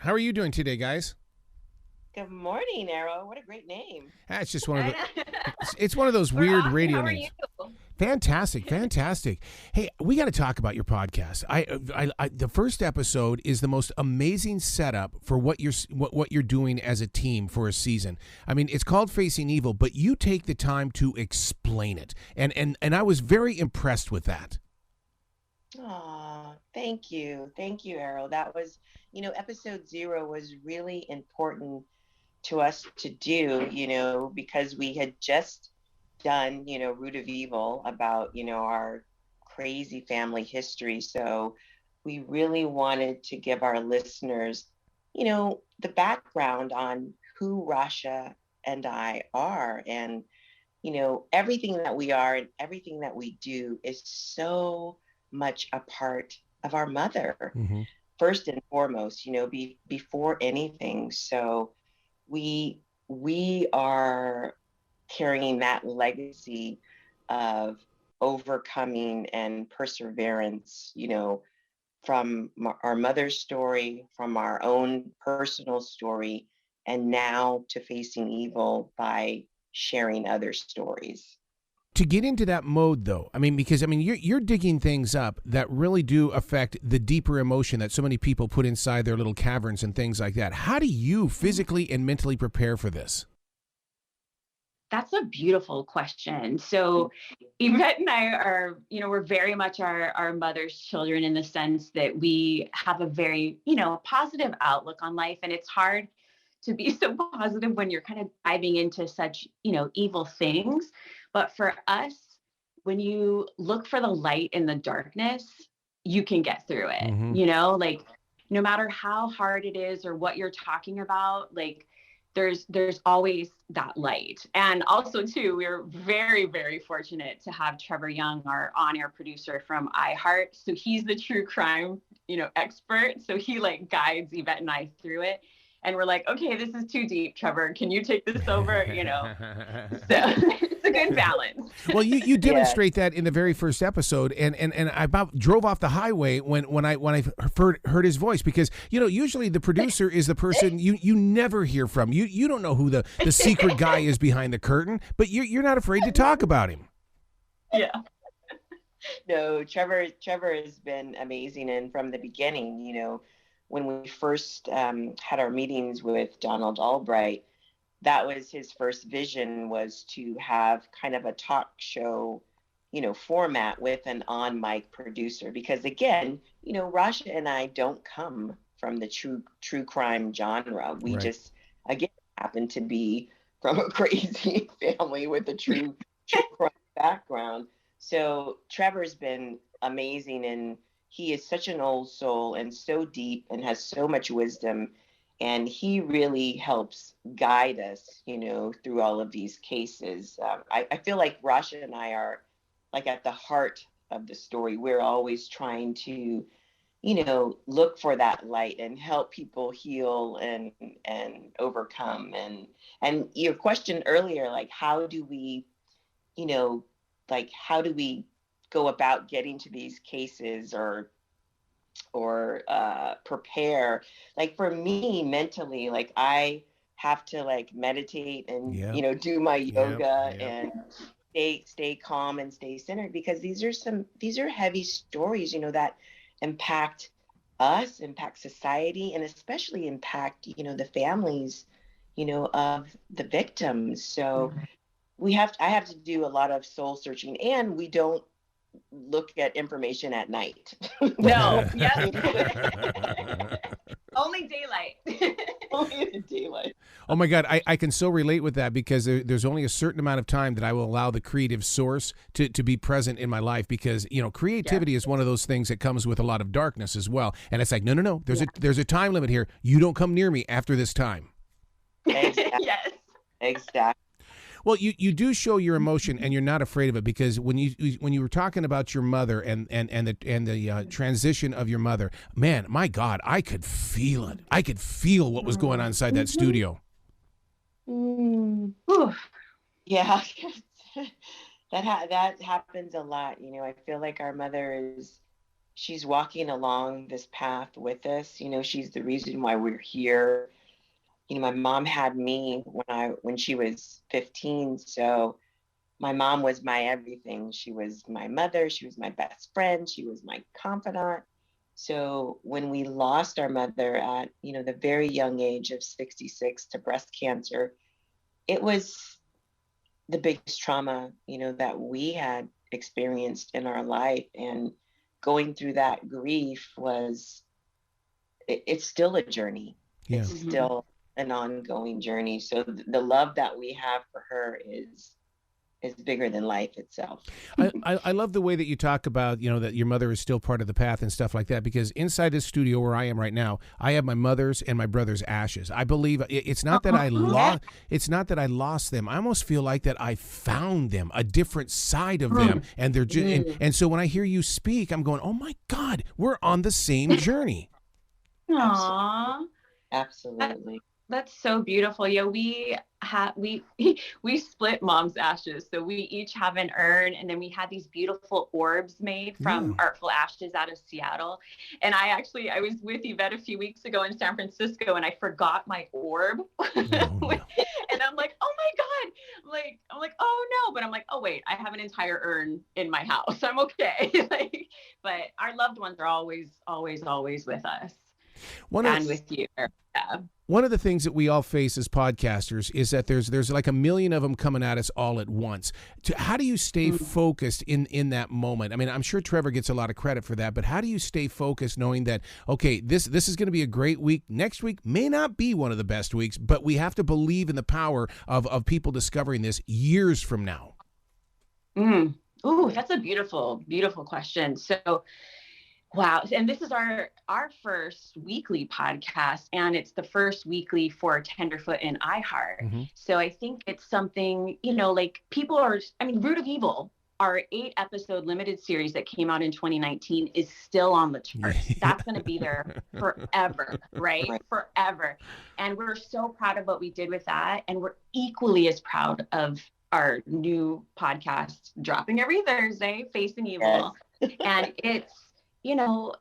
How are you doing today, guys? Good morning, Arrow. What a great name. It's just one of I the. know. It's one of those We're weird awesome. radio How are you? names. Fantastic, fantastic. Hey, we got to talk about your podcast. The first episode is the most amazing setup for what you're doing as a team for a season. I mean, it's called Facing Evil, but you take the time to explain it, and I was very impressed with that. Oh, thank you. Thank you, Arrow. That was, episode 0 was really important to us to do, because we had just done, Root of Evil about, our crazy family history. So we really wanted to give our listeners, the background on who Rasha and I are. And, everything that we are and everything that we do is so much a part of our mother, Mm-hmm. first and foremost, before anything. So we are carrying that legacy of overcoming and perseverance, from our mother's story, from our own personal story, and now to facing evil by sharing other stories. To get into that mode, though, I mean, because I mean, you're digging things up that really do affect the deeper emotion that so many people put inside their little caverns and things like that. How do you physically and mentally prepare for this? That's a beautiful question. So Yvette and I are, we're very much our mother's children in the sense that we have a very, positive outlook on life. And it's hard to be so positive when you're kind of diving into such, evil things. But for us, when you look for the light in the darkness, you can get through it, Mm-hmm. like no matter how hard it is or what you're talking about, like there's always that light. And also too, we're very, very fortunate to have Trevor Young, our on-air producer from iHeart. So he's the true crime, expert. So he like guides Yvette and I through it. And we're like, okay, this is too deep, Trevor. Can you take this over? So it's a good balance. Well, you Yeah. demonstrate that in the very first episode, and I about drove off the highway when I heard his voice, because usually the producer is the person you never hear from. You don't know who the secret guy is behind the curtain, but you're not afraid to talk about him. Yeah. No, Trevor has been amazing, and from the beginning, when we first had our meetings with Donald Albright, that was his first vision, was to have kind of a talk show, format with an on mic producer. Because again, Rasha and I don't come from the true crime genre. We Right. just, again, happen to be from a crazy family with a true crime background. So Trevor's been amazing, and he is such an old soul and so deep and has so much wisdom, and he really helps guide us, through all of these cases. I feel like Rasha and I are like at the heart of the story. We're always trying to, look for that light and help people heal and overcome. And your question earlier, like how do we, you know, how do we go about getting to these cases, or prepare? Like for me mentally, like I have to like meditate and Yeah. do my Yeah. yoga Yeah. and stay calm and stay centered, because these are heavy stories, that impact us, impact society, and especially impact the families of the victims. So I have to do a lot of soul searching, and we don't look at information at night. No. Yep. Only daylight. Only in the daylight. Oh my God, I can so relate with that, because there's only a certain amount of time that I will allow the creative source to be present in my life, because creativity is one of those things that comes with a lot of darkness as well. And it's like, no, there's a time limit here. You don't come near me after this time. Exactly. Yes. Exactly. Well, you do show your emotion, and you're not afraid of it, because when you were talking about your mother and the transition of your mother, man, my God, I could feel it. I could feel what was going on inside that studio. Yeah, that happens a lot. I feel like our mother is she's walking along this path with us. You know, she's the reason why we're here. You know, my mom had me when she was 15, so my mom was my everything. She was my mother, she was my best friend, she was my confidant. So when we lost our mother at, you know, the very young age of 66 to breast cancer, it was the biggest trauma, you know, that we had experienced in our life. And going through that grief it's still a journey. Yeah. It's still an ongoing journey. So the love that we have for her is bigger than life itself. I love the way that you talk about, you know, that your mother is still part of the path and stuff like that, because inside this studio where I am right now, I have my mother's and my brother's ashes. I believe it's not that I lost them. I almost feel like that I found them, a different side of them, and they're and so when I hear you speak, I'm going, oh my God, we're on the same journey. Aww. Absolutely. That's so beautiful. Yeah, we split mom's ashes. So we each have an urn, and then we had these beautiful orbs made from Artful Ashes out of Seattle. And I was with Yvette a few weeks ago in San Francisco, and I forgot my orb. And I'm like, oh my God. I'm like, oh no. But I'm like, oh wait, I have an entire urn in my house. I'm okay. But our loved ones are always, always, always with us. With you. Yeah. One of the things that we all face as podcasters is that there's like a million of them coming at us all at once. How do you stay focused in that moment? I mean, I'm sure Trevor gets a lot of credit for that, but how do you stay focused knowing that, okay, this is going to be a great week. Next week may not be one of the best weeks, but we have to believe in the power of people discovering this years from now. Ooh, that's a beautiful, beautiful question. So, wow. And this is our first weekly podcast, and it's the first weekly for Tenderfoot and iHeart. So I think it's something, you know, like Root of Evil, our 8-episode limited series that came out in 2019 is still on the charts. That's going to be there forever, right? Forever. And we're so proud of what we did with that. And we're equally as proud of our new podcast dropping every Thursday, Facing Evil. Yes. And it's, you know,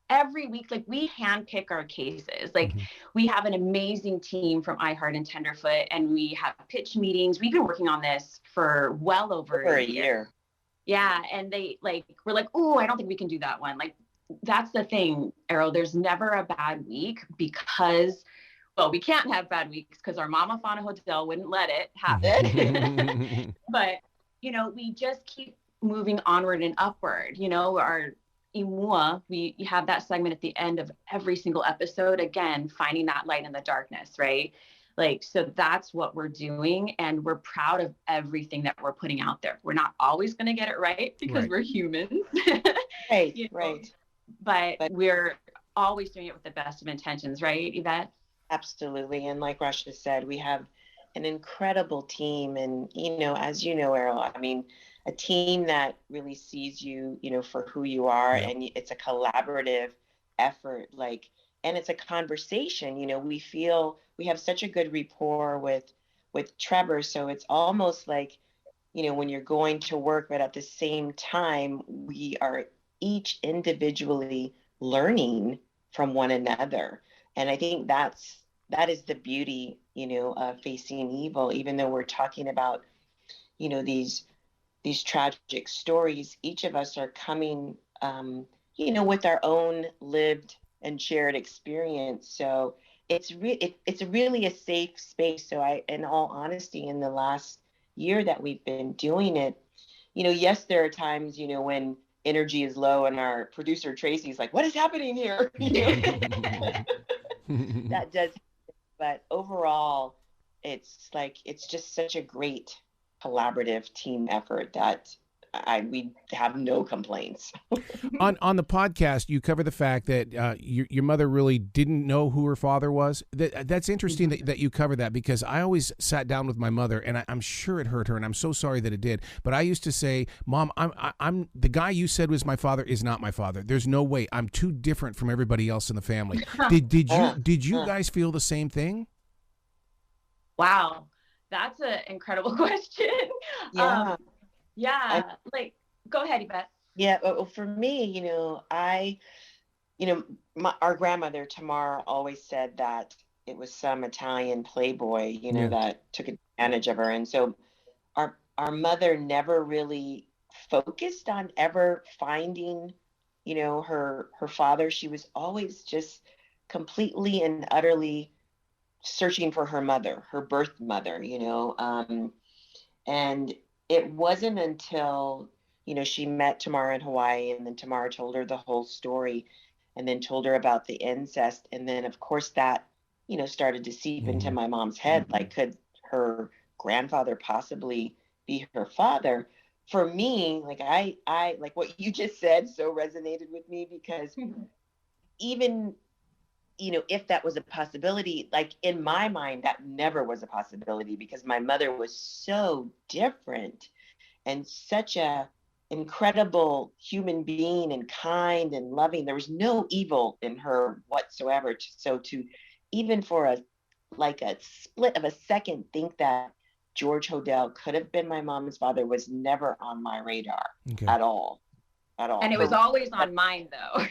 every week, like, we handpick our cases. Like, we have an amazing team from iHeart and Tenderfoot, and we have pitch meetings. We've been working on this for well over a year. Yeah. And we're like, oh, I don't think we can do that one. Like, that's the thing, Errol. There's never a bad week because, well, we can't have bad weeks because our mama Fauna Hotel wouldn't let it happen. But, you know, we just keep moving onward and upward. You know, our Imua, we have that segment at the end of every single episode, again, finding that light in the darkness, right? Like, so that's what we're doing, and we're proud of everything that we're putting out there. We're not always going to get it right because we're humans. Right, you know? right. But we're always doing it with the best of intentions, right, Yvette? Absolutely. And like Rasha said, we have an incredible team. And, you know, as you know, Errol, I mean, a team that really sees you, you know, for who you are. And it's a collaborative effort, like, and it's a conversation. You know, we feel we have such a good rapport with Trevor. So it's almost like, you know, when you're going to work, but at the same time, we are each individually learning from one another. And I think that is the beauty, you know, of Facing Evil. Even though we're talking about, you know, these tragic stories, each of us are coming, you know, with our own lived and shared experience. So it's really a safe space. So in all honesty, in the last year that we've been doing it, you know, yes, there are times, you know, when energy is low and our producer Tracy's like, what is happening here? You know? That does, but overall, it's just such a great collaborative team effort that we have no complaints. On the podcast, you cover the fact that your mother really didn't know who her father was. That's interesting that you cover that, because I always sat down with my mother, and I'm sure it hurt her, and I'm so sorry that it did. But I used to say, Mom, I'm the guy you said was my father is not my father. There's no way. I'm too different from everybody else in the family. Did you guys feel the same thing? Wow, that's an incredible question. Yeah. Like, go ahead, Yvette. Yeah, well, for me, our grandmother Tamara always said that it was some Italian playboy, Yeah. that took advantage of her. And so our mother never really focused on ever finding, her father. She was always just completely and utterly searching for her mother, her birth mother, and it wasn't until, she met Tamara in Hawaii, and then Tamara told her the whole story and then told her about the incest. And then, of course, that, started to seep into my mom's head. Like, could her grandfather possibly be her father? For me, like, I like what you just said so resonated with me, because even, if that was a possibility, like in my mind, that never was a possibility, because my mother was so different and such a incredible human being and kind and loving. There was no evil in her whatsoever. So to even for a split of a second think that George Hodel could have been my mom's father was never on my radar at all. At all. And it was always on mine, though.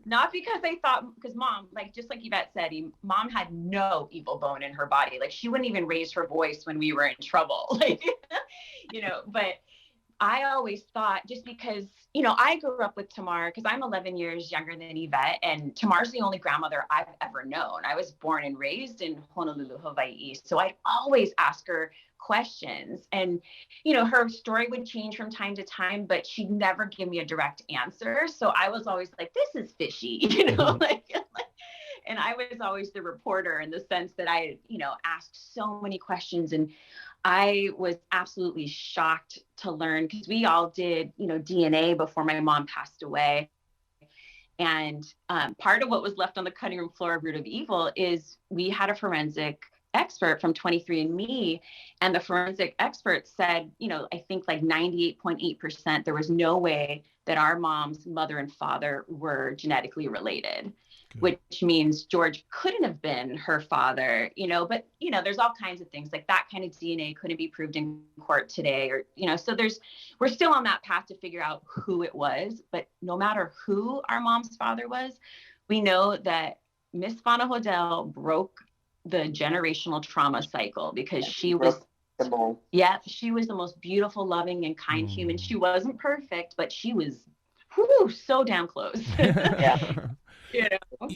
Not because they thought, because mom, like, just like Yvette said, mom had no evil bone in her body. Like, she wouldn't even raise her voice when we were in trouble. Like, but I always thought, just because, I grew up with Tamar because I'm 11 years younger than Yvette, and Tamar's the only grandmother I've ever known. I was born and raised in Honolulu, Hawaii. So I'd always ask her questions, and, her story would change from time to time, but she'd never give me a direct answer. So I was always like, this is fishy, and I was always the reporter in the sense that I, asked so many questions. And I was absolutely shocked to learn, because we all did, DNA before my mom passed away. And part of what was left on the cutting room floor of Root of Evil is we had a forensic expert from 23andMe, and the forensic expert said, I think like 98.8%, there was no way that our mom's mother and father were genetically related. Which means George couldn't have been her father, but, there's all kinds of things like that kind of DNA couldn't be proved in court today, or, so we're still on that path to figure out who it was. But no matter who our mom's father was, we know that Miss Fauna Hodel broke the generational trauma cycle, because she was the most beautiful, loving, and kind human. She wasn't perfect, but she was so damn close.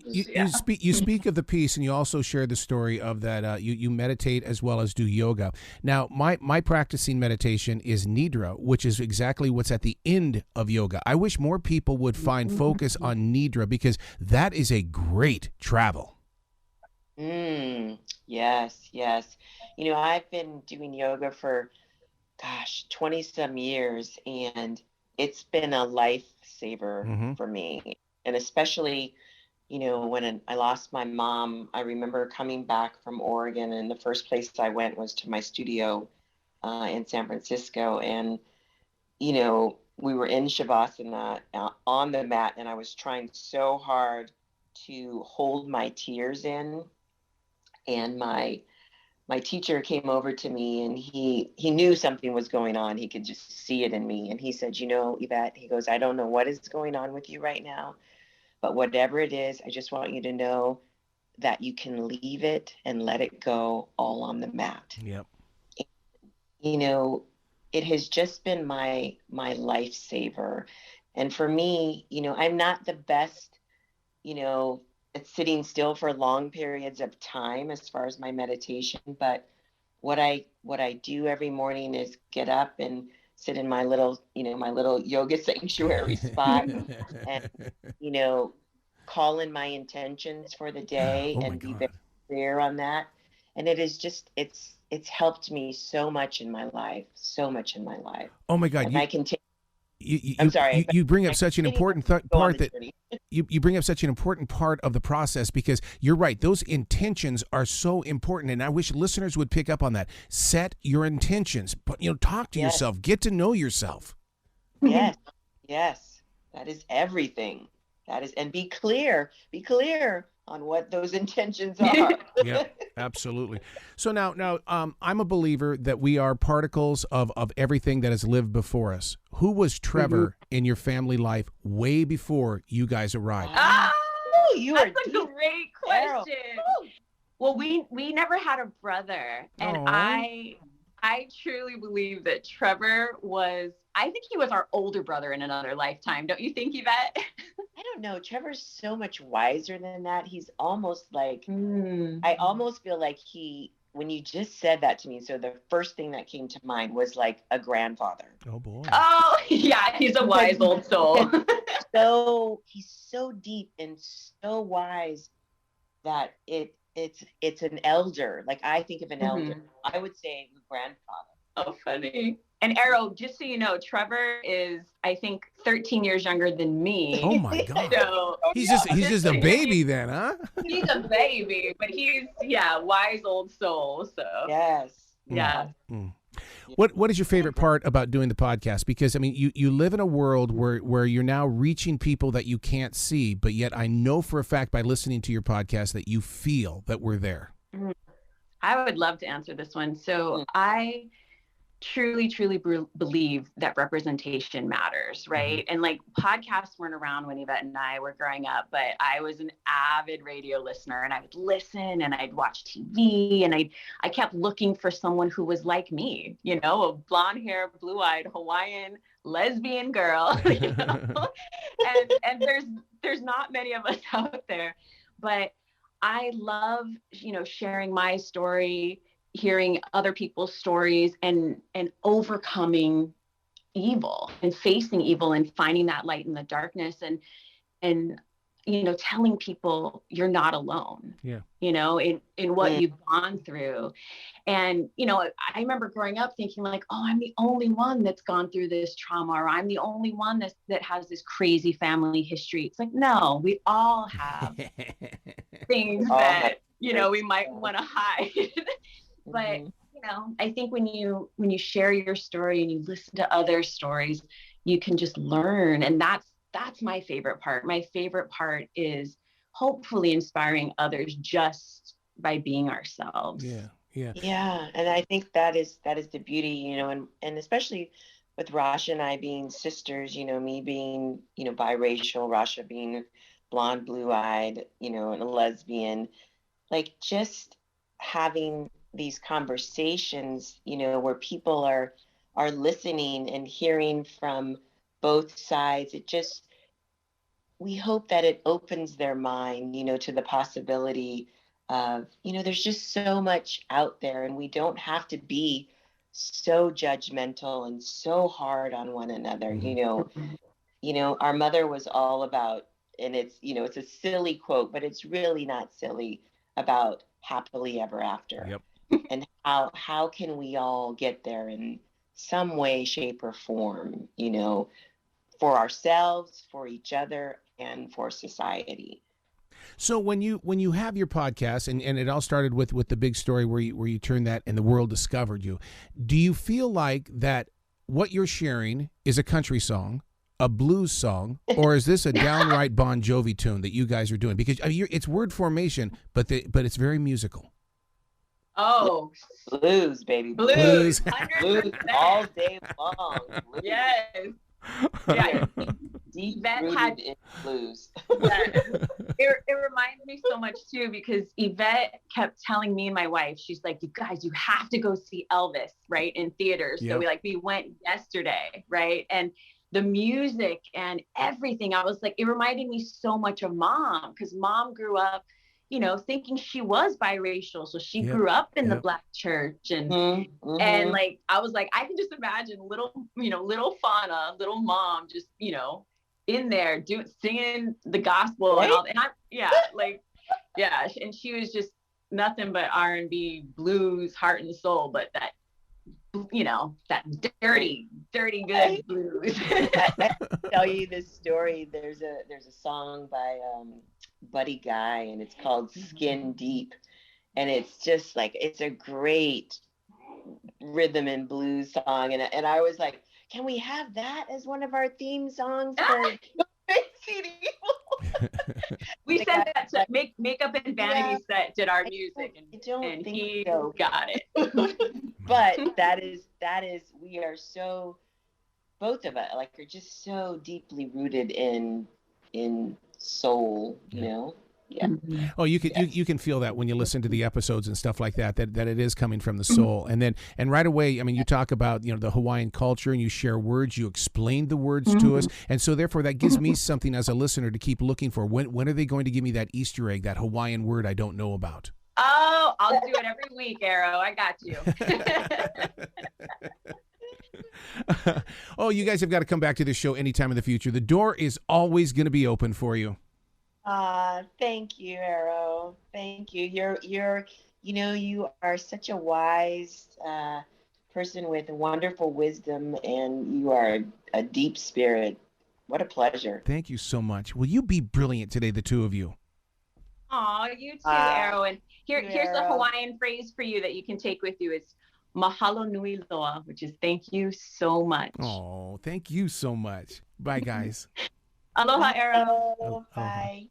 You speak of the peace, and you also share the story of that you meditate as well as do yoga. Now, my practicing meditation is nidra, which is exactly what's at the end of yoga. I wish more people would find focus on nidra, because that is a great travel. Yes. I've been doing yoga for 20 some years, and it's been a lifesaver for me. And especially, when I lost my mom, I remember coming back from Oregon, and the first place I went was to my studio in San Francisco. And, we were in Shavasana on the mat, and I was trying so hard to hold my tears in. And my teacher came over to me, and he knew something was going on. He could just see it in me. And he said, Yvette, he goes, I don't know what is going on with you right now, but whatever it is, I just want you to know that you can leave it and let it go all on the mat. Yep. It has just been my lifesaver. And for me, I'm not the best, at sitting still for long periods of time as far as my meditation. But what I do every morning is get up and sit in my little yoga sanctuary spot and, call in my intentions for the day and be very clear on that. And it is just, it's helped me so much in my life. Oh my God. And I can take, I'm sorry. You bring up such an important part that you bring up such an important part of the process, because you're right. Those intentions are so important. And I wish listeners would pick up on that. Set your intentions, but, talk to yourself, get to know yourself. Yes. That is everything. And be clear what those intentions are. Yeah, absolutely. So now, I'm a believer that we are particles of everything that has lived before us. Who was Trevor in your family life way before you guys arrived? Oh, you that's are a deep, great Carol. question. Well, we never had a brother, and Aw. I truly believe that Trevor was. I think he was our older brother in another lifetime. Don't you think, Yvette? I don't know. Trevor's so much wiser than that. He's almost like, Mm. I almost feel like when you just said that to me, so the first thing that came to mind was like a grandfather. Oh boy. Oh, yeah, he's a wise old soul. So he's so deep and so wise that it's an elder. Like I think of an elder. I would say grandfather. Oh, funny. And Arrow, just so you know, Trevor is, I think, 13 years younger than me. Oh my God. So He's just a baby then, huh? he's a baby, but he's wise old soul. So Yes. yeah. What is your favorite part about doing the podcast? Because I mean, you live in a world where you're now reaching people that you can't see, but yet I know for a fact by listening to your podcast that you feel that we're there. I would love to answer this one. So I truly believe that representation matters, right? And like podcasts weren't around when Yvette and I were growing up, but I was an avid radio listener, and I would listen and I'd watch TV, and I kept looking for someone who was like me, you know, a blonde hair, blue-eyed Hawaiian lesbian girl, you know? and there's not many of us out there, but I love, you know, sharing my story, hearing other people's stories, and overcoming evil and facing evil and finding that light in the darkness, and you know, telling people you're not alone, you know, in what you've gone through. And, you know, I remember growing up thinking like, oh, I'm the only one that's gone through this trauma, or I'm the only one that has this crazy family history. It's like, no, we all have things that, you know, we might want to hide. But, you know, I think when you share your story and you listen to other stories, you can just learn. And that's my favorite part. My favorite part is hopefully inspiring others just by being ourselves. Yeah. And I think that is the beauty, you know, and especially with Rasha and I being sisters, you know, me being, you know, biracial, Rasha being blonde, blue-eyed, you know, and a lesbian, like just having these conversations, you know, where people are listening and hearing from both sides. We hope that it opens their mind, you know, to the possibility of, you know, there's just so much out there, and we don't have to be so judgmental and so hard on one another. You know, our mother was all about, and it's, you know, it's a silly quote, but it's really not silly, about happily ever after. Yep. And how can we all get there in some way, shape, or form, you know, for ourselves, for each other, and for society. So when you have your podcast, and it all started with the big story where you turned that and the world discovered you, do you feel like that what you're sharing is a country song, a blues song, or is this a downright Bon Jovi tune that you guys are doing? Because it's word formation, but it's very musical. Oh, blues, baby. Blues. Blues all day long. Blues. Yes. Yeah. Deep Yvette rooted in blues. It reminds me so much too, because Yvette kept telling me and my wife, she's like, you guys, you have to go see Elvis, right, in theaters. Yep. So we went yesterday, right? And the music and everything, I was like, it reminded me so much of Mom, because Mom grew up, you know, thinking she was biracial. So she grew up in the Black church, and and like, I was like, I can just imagine little Fauna, little Mom, just, you know, in there singing the gospel, right? And all, and and she was just nothing but R&B, blues, heart and soul, but that, you know, that dirty good blues. I tell you this story. There's a song by Buddy Guy, and it's called Skin Deep, and it's just like, it's a great rhythm and blues song, and I was like, can we have that as one of our theme songs for We The said guy- that to Makeup and Vanity Yeah. Set did our I music, don't and think he so. got it. But that is we are so, both of us like are just so deeply rooted in soul, you know. Yeah. Mhm. Oh, you can Yes. you can feel that when you listen to the episodes and stuff like that, that it is coming from the soul. And right away, I mean, you talk about, you know, the Hawaiian culture and you share words, you explain the words to us. And so therefore that gives me something as a listener to keep looking for. When are they going to give me that Easter egg, that Hawaiian word I don't know about? Oh, I'll do it every week, Arrow. I got you. Oh, you guys have got to come back to this show anytime in the future. The door is always going to be open for you. Thank you, Arrow. Thank you. You're you know, you are such a wise person with wonderful wisdom, and you are a deep spirit. What a pleasure. Thank you so much. Will you be brilliant today, the two of you? Aw, you too, Arrow. And here's a Arrow. Hawaiian phrase for you that you can take with you. It's mahalo nui loa, which is thank you so much. Oh, thank you so much. Bye, guys. Aloha, Arrow. Oh, bye.